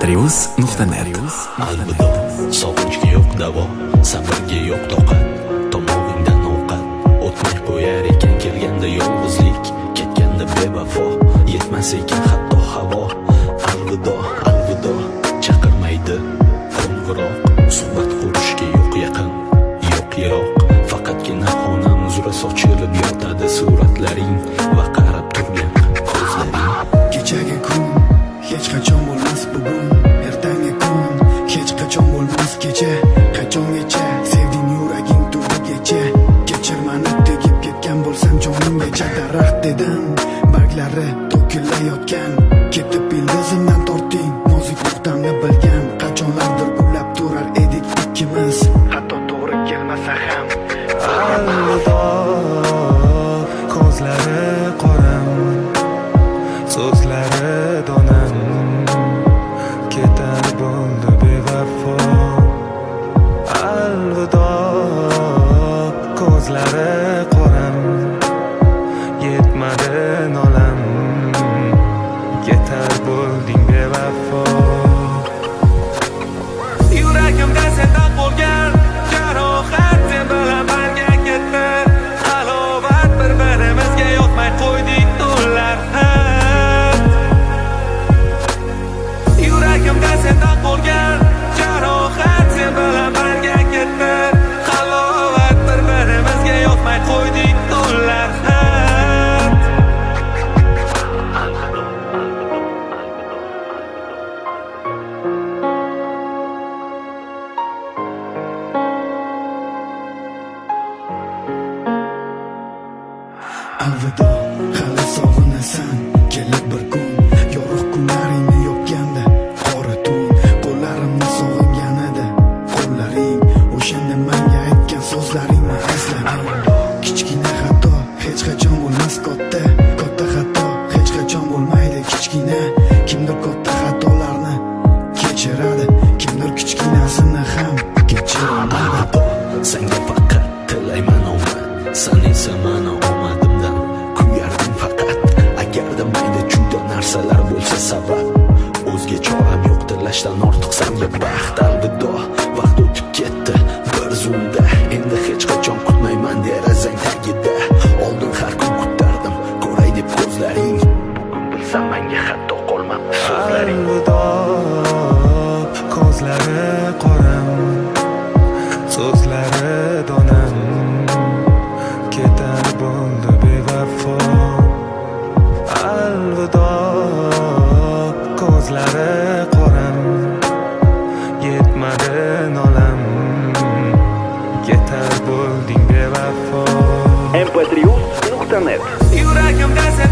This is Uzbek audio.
mp3.net. Alvido, sog'inchga yo'q davo, sabrga yo'q toqat, tomog'ingdan ovqat o'tmay qo'yar ekan kelganda yolg'izlik, ketganda bevafo, yetmas ekan hatto havo. Alvido, alvido, chaqirmaydi qo'ng'iroq, suhbat qurishga yo'q yaqin, yo'q yiroq, faqatgina xonam uzra sochilib yotadi suratlaring va qarab turgan ko'zlaring. Kechagi kun hech qachon bo'lmas bugun, ertangi kun hech qachon bo'lmas kecha. Qachongacha sevding yuraging turdigacha, kechirmani tegib ketgan bo'lsam joninggacha. Daraxt dedim, barglari to'kilayotgan, ketib ildizimdan tortding, nozik nuqtamni bilgan. Qachonlardir gullab turar edik ikkimiz, hatto to'g'ri kelmasa ham. Alvido, ko'zlari qoram, so'zlari donam, ketar bo'ldi bevafo. Alvido, ko'zlari qoram, yetmadi nolam, ketar bo'lding bevafo. Yuragimda sendan qolgan jarohat, sen bilan birga ketdi halovat, bir-birimizga yotmay qo'ydik tunlar. Yuragimda sendan qolgan jarohat, sen bilan birga ketdi halovat, bir-birimizga yotmay qo'ydik tunlar. Alvido, hali sog'inasan, kelib bir kun yorug' kunlaringni yopganda qora tun, qo'llarimni sog'inganida qo'llaring, o'shanda menga aytgan so'zlaringni esladim. Kichkina xato hech qachon bo'lmas katta, katta xato hech qachon bo'lmaydi kichkina. Kimdir katta xatolarni kechiradi, kimdir kichkinasini ham kechirolmaydi. Senga faqat tilayman omad, san esa mana omadimdan kuyarding faqat. Agarda mayda chuyda narsalar bo'lsa sabab, o'zga choram yo'q tilashdan ortiq senga baxt. Alvido, vaqt o'tib ketdi bir zumda, endi hech qachon kutmayman derazang tagida. Oldin har kun kutardim ko'ray deb ko'zlaring, bugun bilsam menga hatto qolmabdi so'zlaring. Alvido, ko'zlari qoram, so'zlari donam, ketar bo'ldi bevafo. Alvido, ko'zlari qoram, yetmadi nolam, ketar bo'lding bevafo. mp3.net. Yuragimda sen